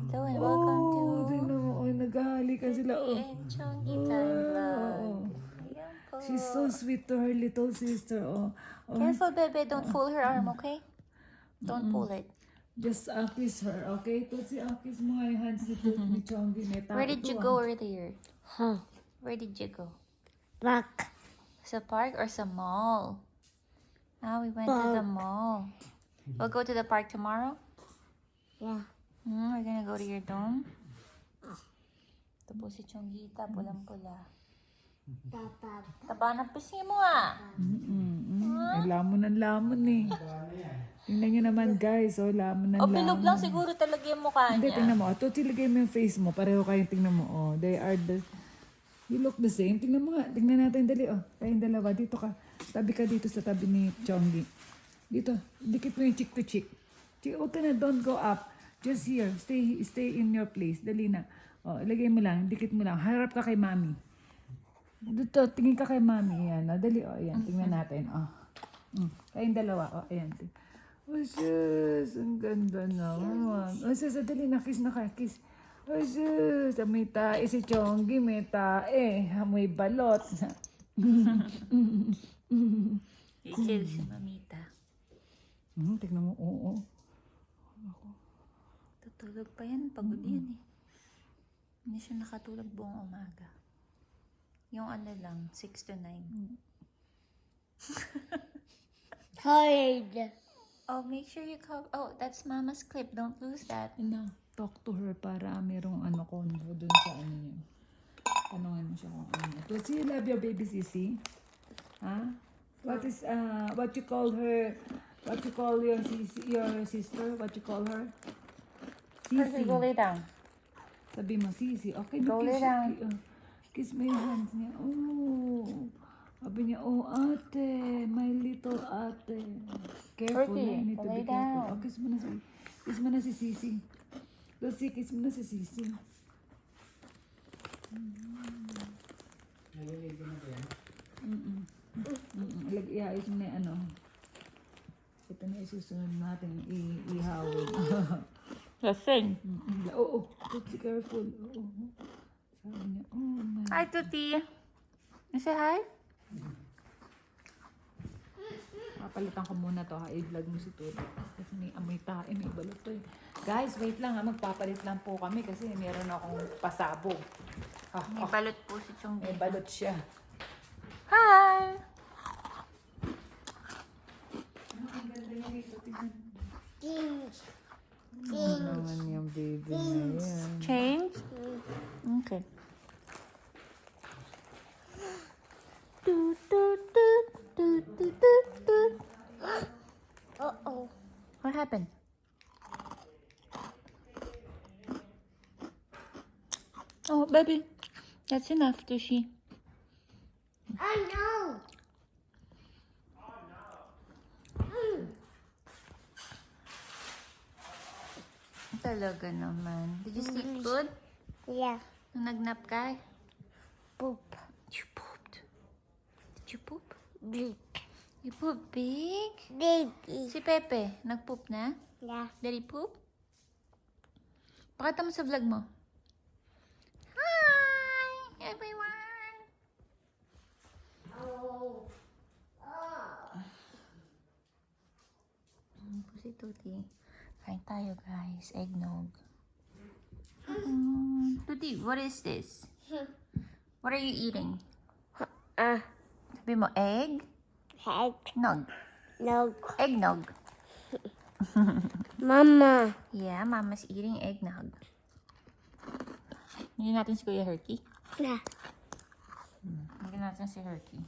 Hello and welcome to tingnan mo. Oh, naghahalikan sila. Tuti and Chongi Time Vlog. Ayan po. She's so sweet to her little sister. Oh, Careful, bebe. Don't pull her arm, okay? Don't pull it. just kiss her, okay? Tutsi, kiss mo nga yung hands ni Chongi. Where did you go earlier? Huh. Where did you go? Back. Sa park or sa mall? We went to the mall. We'll go to the park tomorrow? Yeah. We're gonna go to your dome? Ito po si Chongita, pulang-pula. Papa. Taba ng pisngi mo Ay, lamon ng lamon eh. Tingnan nyo naman guys, lamon ng O, lamon. bilog lang siguro talaga yung mukha Hindi, niya. tingnan mo. Tutsi, lagay mo yung face mo. Pareho kayong tingnan mo. Oh, they are you look the same. Tingnan mo nga. Tingnan natin, dali. Oh, kayong dalawa. Dito ka. Tabi ka dito sa tabi ni Chongi. Dito. Dikit mo yung cheek to cheek. Huwag ka na, don't go up. Just here. Stay in your place. Dali na. Oh, ilagay mo lang. Dikit mo lang. Harap ka kay mami. Dito, tingin ka kay mami. Ayan. Oh, dali. Oh, ayan. Tingnan natin. Oh. Kayong dalawa. Oh, ayan. Oh, sus. Ang ganda naman. Oh, sus. Dali na. Kiss na ka. Kiss. Oh, sus. May tae si Chongi. May tae. May balot. Chill si Mamita. Tingnan mo. Oo. Tutulog pa yan. Pagod yan eh. Hindi siya nakatulog buong umaga. Yung ano lang, 6 to 9. Tired. Oh, make sure you cover. Oh, that's Mama's clip. Don't lose that. Talk to her para merong convo dun sa ano niya. Tanungin mo siya kung ano. Let's see, love your baby Sisi. Ha? What is, what you call her, what you call your sister, what you call her? Sisi. Go lay down. Sabi mo, Sisi. Okay, Go lay down. Kiss mo yung hands niya. Oh. Sabi niya, oh ate, my little ate. Careful, Turkey, you need to lay be careful. down. Oh, kiss mo na si Sisi. Let's see, kiss mo na si Sisi. Iayos mo na yung ano. Ito na isusunod natin ihawig. Lasing. Oo, be careful. Oo. Sabi niya, oh my. Hi, Tuti. You say hi? Papalitan ko muna to ha. I-vlog mo si Tuti. Kasi may amoy tae, may balot to eh. Guys, wait lang ha. Magpapalit lang po kami kasi meron akong pasabog. May balot po si Chong. May balot siya. Hi! Ano naman yung baby na yan. Change? Okay. Uh-oh. What happened? Oh, baby. That's enough, Tushy. I know. Talaga naman. Did you sleep good? Yeah. Nung nagnap ka? Poop. You pooped. Did you poop? Big. You pooped big? Baby. Si Pepe, nag-poop na? Yeah. Daddy poop? Pakita mo sa vlog mo. Hi, everyone! Oh. Ano po si Tuti? Kain tayo, guys. Eggnog. Tuti, what is this? What are you eating? Sabi mo, egg? Head. Nog. No. Eggnog. Mama. Yeah, Mama's eating eggnog. Hindi natin si Kuya Herky. Yeah. Hindi natin si Herky.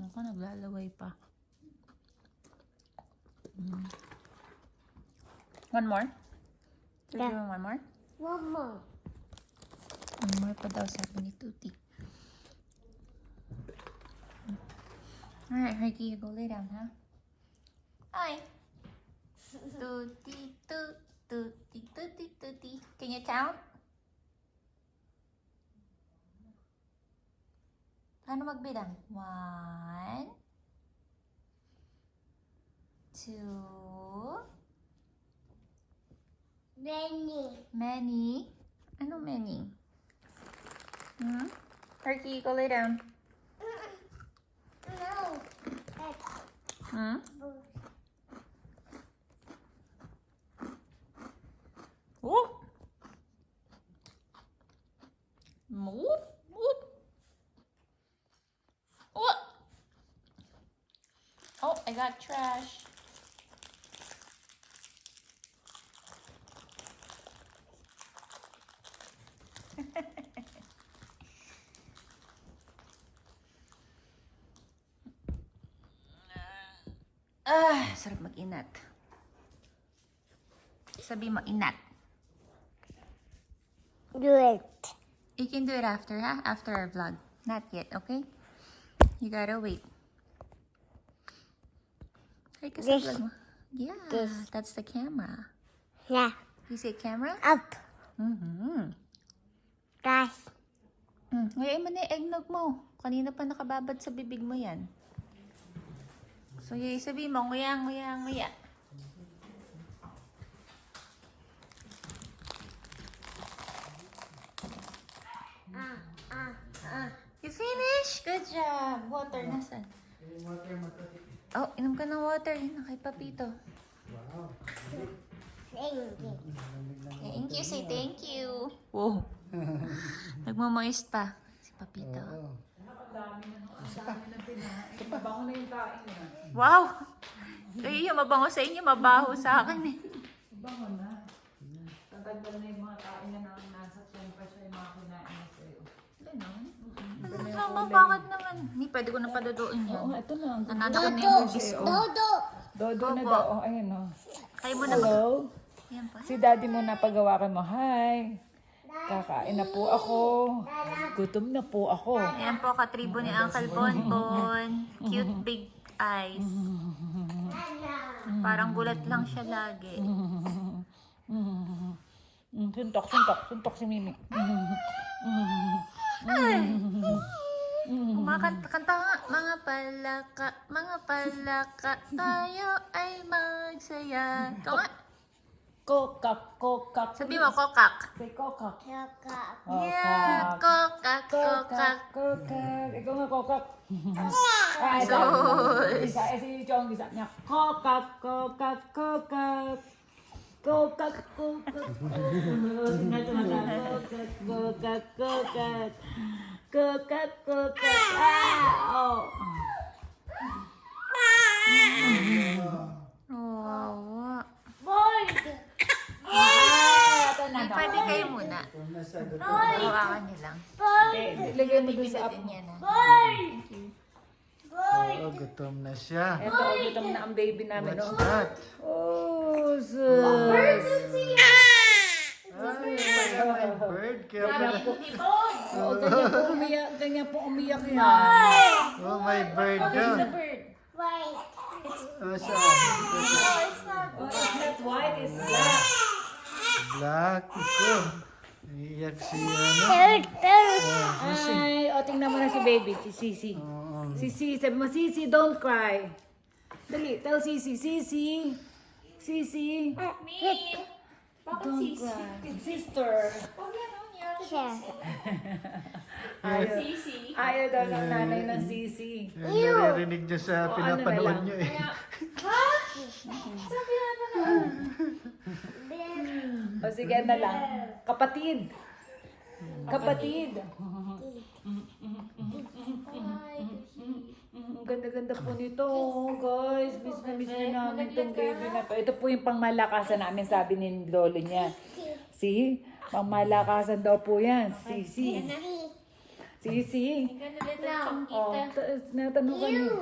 Ako, naglalaway pa. One more? Should we Yeah. do one more? One more. One more pa daw, sabi ni Tuti. Alright, Herky, you go lay down, huh? Hi. Tuti, tuti, tuti, tuti. Can you count? Paano magbilang? 1, 2, Many. Many? Ano many? Arky, go lay down. No. Whoop. Whoop. Whoop. Whoop. Oh, I got trash. Sarap mag-inat. Sabi mo, inat. Do it. You can do it after, ha? After our vlog. Not yet, okay? You gotta wait. Ay, kasi This. vlog mo. Yeah, This. that's the camera. Yeah. You say camera? Up. Mm-hmm. Guys. Ngayon mo na yung eggnog mo. Kanina pa nakababad sa bibig mo yan. So, yung sabi mo, nguya, nguya, nguya. You finish? Good job. Water, nasan? Oh, inom ka ng water. Yun, kay Papito. Thank you. Thank you, say thank you. Wow. Nagmamoist pa. Si Papito. Mabango na yung kain niya. Wow! Kayo yung mabango sa inyo, mabaho sa akin eh. Mabango na. Tatanggal na yung mga kain niya na nasa tiyan pa siya yung mga kinain niya sa'yo. Ano naman, bakit naman? Hindi, pwede ko na paduduin Oo yun. nga, ito na. Nananakot na yung bugis ko. Dodo. Dodo na Opo. daw. Oh, ayun oh. Kayo mo na Hello? Yan po. Si daddy mo na pagawakan mo. Hi. Kakain na po ako. Gutom na po ako. Ayan po, katribo ni Uncle Bonbon. Cute big eyes. Parang gulat lang siya lagi. Suntok, suntok. Suntok si Mimi. Kumakanta nga, mga palaka, tayo ay magsaya. Ikaw nga, Kokak, kokak. sabi mo, kokak. Say kokak. Kaka. Yeah, kokak, kokak. Kokak, kokak. Ikaw nga kokak. Ay, Sos. isa, si Chong, isa niya. Kokak, kokak, kokak. Kokak, kokak. Kokak, kokak. Kokak, kokak. Ah, oh. Wawa. Board. Hindi, pwede kayo muna. Hawakan niyo lang. Lagay mo dun sa Din yan, ha? Oo, gutom na siya. Ito, gutom na ang baby namin. What's Oh, that? oh sus. Ay, may bird. Kaya pala. Oh, ganyan po umiyak yan. Oh, may bird ka. White. Oh, saan? Oh, it's not white, it's black. Black. Iko. Iiyak si ano. Ay, o tingnan mo na si baby, si Sisi. Oo. Sisi, sabi mo, Sisi, don't cry. Dali, tell Sisi, Sisi. Sisi. Don't cry. Sister. Chair. Ayaw daw ng nanay ng Sisi. Yan naririnig niyo sa pinapanood niyo eh. O sige na lang. Kapatid. Kapatid. Ang ganda-ganda po nito, guys. Miss na namin itong baby na to. Ito po yung pangmalakasan namin, sabi ni lolo niya. See? Pangmalakasan daw po yan. Sisi. Sisi. Oh, natanong ka niya.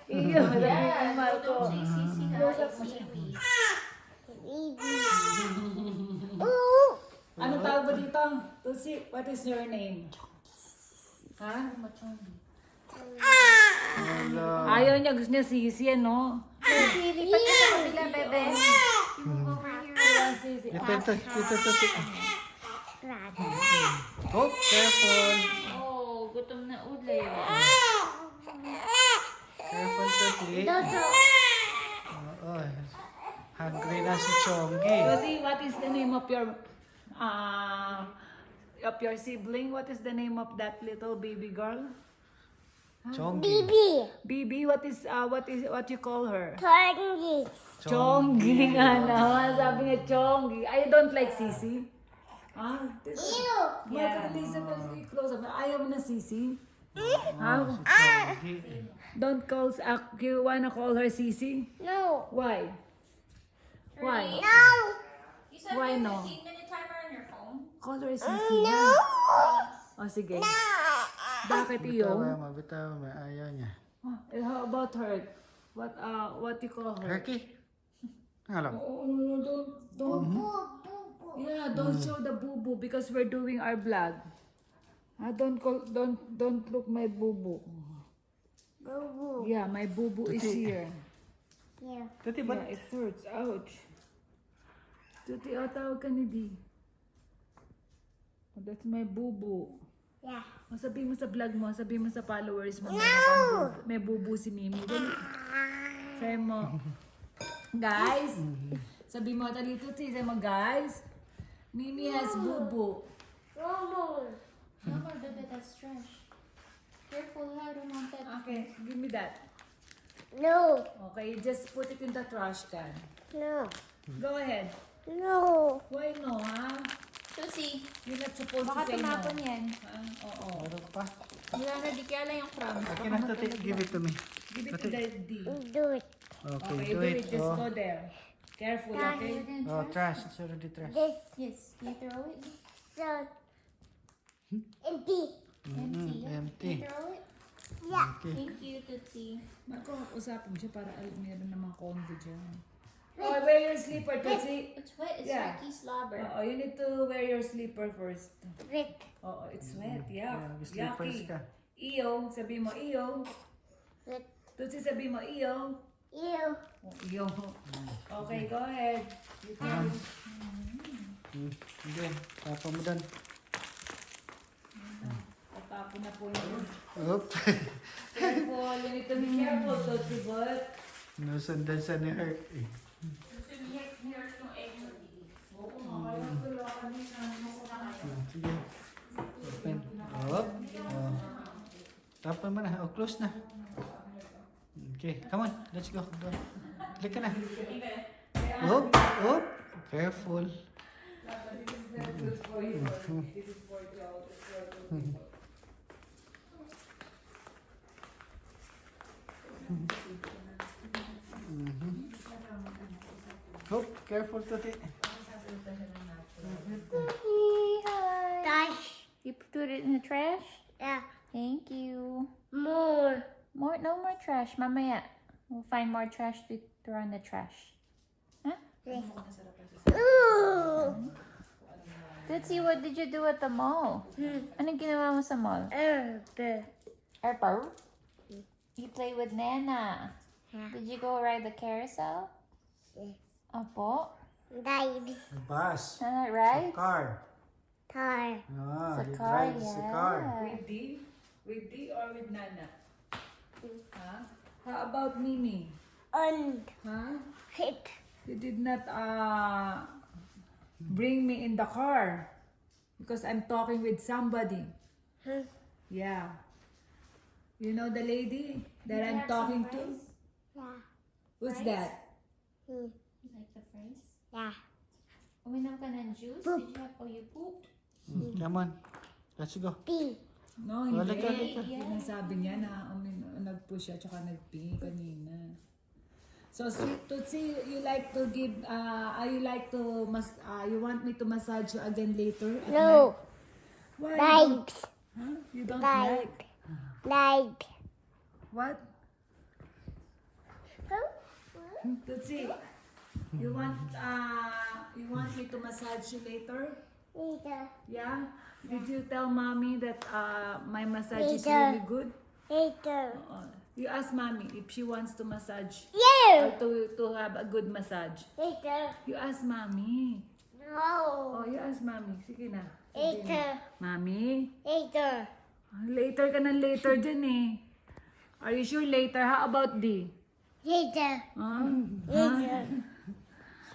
Iyo, sabi ko, Marco. Close up mo siya. Anong tawag mo dito? Tulsi, what is your name? Ha? Wala. Ayaw niya, gusto niya Sisi, ano? Lipat ka sa kabila, bebe. Sisi. Ito. Oh, careful. Oh, gutom na ulay. Careful, Tatli. Dodo. Oo. Hungry na si Chongi. Tuti, what is the name of your sibling? What is the name of that little baby girl? Chongi. Bibi, what you call her? Chongi. Chongi nga naman. Sabi niya Chongi. I don't like Sisi. Ah, this Ew. yeah. Listen, close up. Ayaw mo na Sisi? Oh, si Chongi. Don't call, you wanna call her Sisi? No. Why? Why? No. You set Why a no? 15-minute timer on your phone? Call her Sisi. No. O sige. Bakit iyo? Bitaw mo. Ayaw niya. How about her? What you call her? Herky? Alam. Oh, no, don't. Yeah, don't show the boo-boo because we're doing our vlog. Don't look my boo-boo. Boo. Yeah, my boo-boo is here. Yeah. Tuti, Yeah, it hurts. Ouch. Tuti, tawag ka ni Di. Oh, that's my boo-boo. Yeah. O, sabihin mo sa vlog mo, sabihin mo sa followers mo, may boo-boo si Mimi. Dali. Sabi mo, guys, sabi mo, dali Tuti, sabi mo, guys, Mimi has boo-boo. No. No more, Bebe, that's trash. Careful, I don't want that. Okay, give me that. No. Okay, just put it in the trash can. No. Go ahead. No. Why no, ha? Susie, You're not supposed baka to say no. tumapon yan. Ha? Oo. Meron ka pa? Wala na, di kaya lang yung crumbs. Okay na, Tuti. Give it to me. Give it to the D. Do it. Okay, Okay, do it. Just Oh. go there. Careful, okay? Oh, trash. It's already trash. This Yes, you throw it. so empty. Empty. Yeah. empty. You throw it. Yeah. Okay. Thank you, Tootsie. Marco, usapin mo siya para meron namang convo dyan. Oh, wear your slipper, Tutsi. It's wet. It's Yeah. Ricky's slobber. Oo, you need to wear your slipper first. Wait. Oo, it's wet. Yeah. Yeah, slippers Yucky. ka. Iyo, sabi mo iyo. Wait. Tutsi, sabi mo iyo. You. Oh, iyo. Okay, go ahead. You can. Sige, tapa mo doon. Tatapo na po yun. Oop. Careful, you need to be careful, Tutsi, but. Nusundan sa ni Herc. Sige. Open. Oop. Oh. Tapa mo na. Oh, close na. Okay, come on. Let's go. Go. Click ka na. Oop. Oop. Careful. Oop. Careful, Tuti. Dash. You put it in the trash? Yeah. Thank you. More. No more trash. Mamaya. We'll find more trash to throw in the trash. Huh? This. Ooh. Tootsie, what did you do at the mall? Anong ginawa mo sa mall? Airport? You play with Nana. Yeah. Did you go ride the carousel? Yes. Opo. Dives. Bus. Nana rides? Car. Tar. Ah, Sa he car, drives the car. With D? With D or with Nana? Huh? How about Mimi? And Huh? hit. You did not bring me in the car because I'm talking with somebody. Yeah. You know the lady that I'm talking to? Yeah. Who's that? You like the fries? Yeah. Uminom ka ng juice? Did you have, you pooped? Come on. Let's go. B. No, Wala hindi. ka, wala ka. Sinasabi niya na nag-push siya tsaka nag-pee kanina. So, sweet Tootsie, you like to give, you like to, you want me to massage you again later? At No. night? Why? Dives. Huh? You don't Dive. like? Dive. What? Tootsie, you want me to massage you later? Later. Yeah? Did you tell mommy that my massage is Later. really good? Later. You ask mommy if she wants to massage You. or to have a good massage. Later. You ask mommy. No. Oh, you ask mommy. Sige na. Later. Mommy? Later. Later ka ng later dyan eh. Are you sure later? How about D? Later. Huh? Later.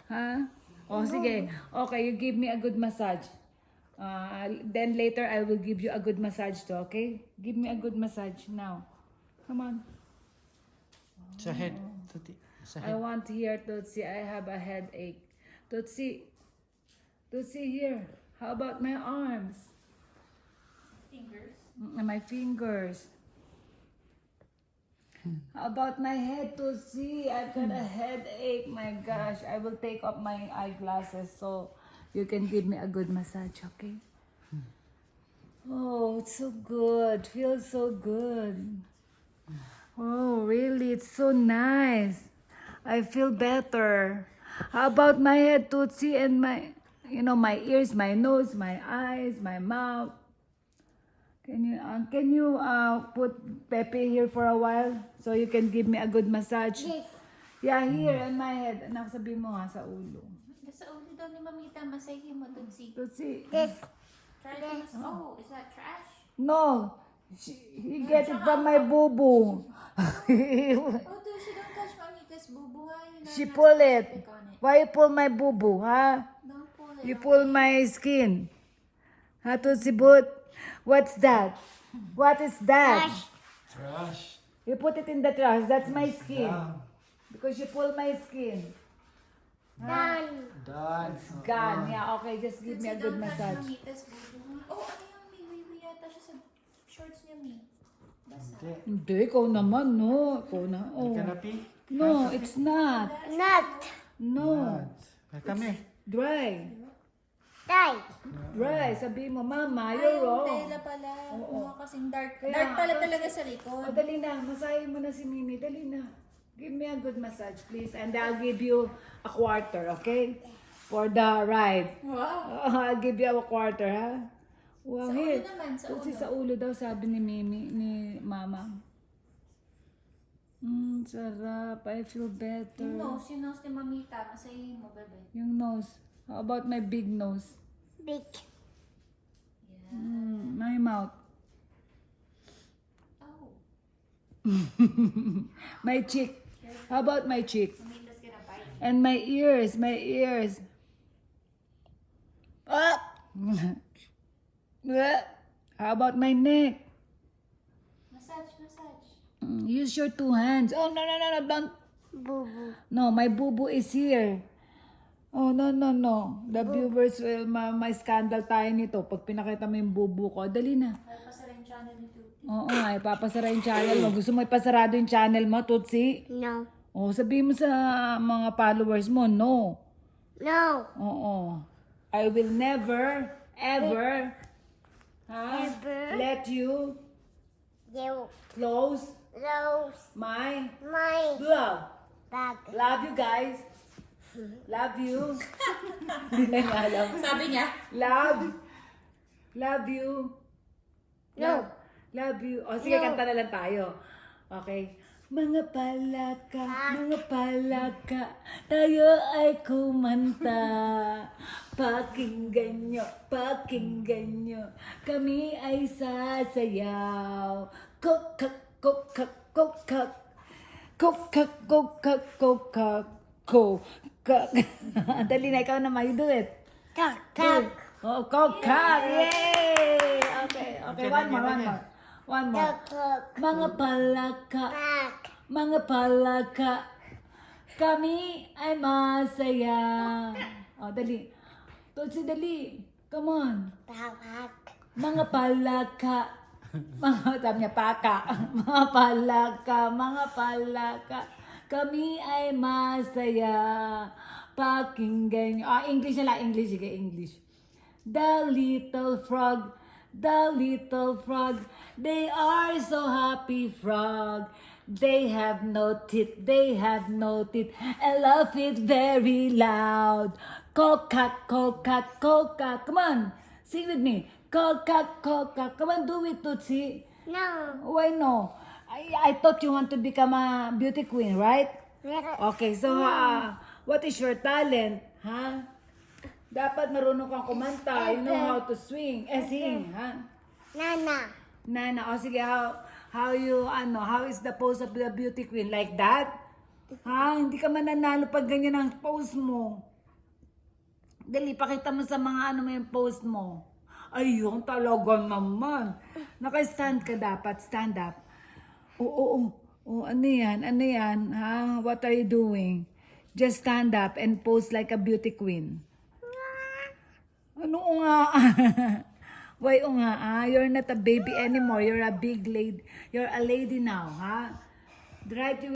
Ha? O, sige. Okay, you give me a good massage. Then later, I will give you a good massage too, okay? Give me a good massage now. Come on. Sa head. Tuti. Sa I head. want here, Tutsi. I have a headache. Tutsi. Tutsi, here. How about my arms? Fingers. My fingers. How about my head, Tutsi? I've got a headache. My gosh. I will take off my eyeglasses so you can give me a good massage, okay? Oh, it's so good. Feels so good. Oh, really? It's so nice. I feel better. How about my head, Tutsi, and my, my ears, my nose, my eyes, my mouth? Can you put Pepe here for a while so you can give me a good massage? Yes. Yeah, here on my head. Anak, sabi mo nga sa ulo. Sa ulo daw ni Mamita, masahe mo, Tutsi. Tutsi. This. Try to oh, is that trash? No. He get it from my boo-boo. Oh, Tutsi, don't touch Mamita's boo-boo. She pull it. Why you pull my boo-boo, huh? Don't pull it. You pull my skin. Ha, Tutsi Boot? What's that? What is that? Trash. You put it in the trash. That's my skin. Down. Because you pull my skin. Done. Done. Gone. Yeah, okay. Just give me a good Don't touch massage. Mamita's boo-boo. Oh, ano yung may wiwi yata siya sa shorts niya, Mi? Basa. Hindi. Hindi, ikaw naman, no. Ikaw na. Oh. Ka na, Pi? No, it's not. Not. No. Kami. Dry. Die. Dry. Sabi mo, Mama, Ay, you're yung wrong. tela pala. Mukha kasing dark. Kaya, Dark pala tapos- talaga sa O, likod. dali na. Masahin mo na si Mimi. Dali na. Give me a good massage, please. And I'll give you a quarter, okay? For the ride. Wow. I'll give you a quarter, ha? Wow, Sa here. ulo naman, sa Kasi ulo. sa ulo daw, sabi ni Mimi, ni Mama. Sarap. I feel better. Yung nose ni Mamita, masahe mo, bebe. Yung nose. How about my big nose? Big. My mouth. Oh, My cheek. How about my cheek? Mamita's gonna bite you. And my ears. My ears. Ah! How about my neck? Massage, massage. Use your two hands. Oh, no, don't. Boo boo. No, my boo-boo is here. Oh, no. The viewers will, may scandal tayo nito. Pag pinakita mo yung boo-boo ko, dali na. Ay, pasara yung channel ni Tuti. Oo nga, ipapasara yung channel mo. Gusto mo ipasarado yung channel mo, Tutsi? No. Oh, sabihin mo sa mga followers mo, no. No. Oo. I will never, ever, Ever. let you You. close Rose. my My love. bag. Love you guys. Love you. Hindi na nga alam. Sabi niya? Love you. No. Love you. O sige, No. kanta na lang tayo. Okay. Mga palaka, tayo ay kumanta. Pakinggan nyo, kami ay sasayaw. Kokak, kokak, kokak, kokak, kokak, kokak, kokak. Dali na, ikaw naman, you do it. Kak. Kak. Oh, kokak! Yay! Okay, one more. Kak. Kak. Mga palaka, kami ay masaya. Oh, dali. Tutsi, dali. Come on. Kak. Mga palaka. Sabi niya, paka. Mga palaka. Kami ay masaya. Pakinggan nyo. English na lang. English. Sige, English. The little frog. They are so happy frog. They have no teeth. I love it very loud. Kokak. Come on. Sing with me. Kokak. Come on, do it, Tutsi. No. Why no? I thought you want to become a beauty queen, right? Okay, so what is your talent? Ha? Dapat marunong kang kumanta. You know how to swing. Sing, ha? Nana. O sige, how is the pose of the beauty queen? Like that? Ha? Hindi ka mananalo pag ganyan ang pose mo. Dali, pakita mo sa mga ano mo yung post mo. Ayun, talaga naman. Naka-stand ka dapat, stand up. Oo. Ano yan, ha? What are you doing? Just stand up and pose like a beauty queen. Ano nga? Why nga? You're not a baby anymore. You're a big lady. You're a lady now, ha? Right?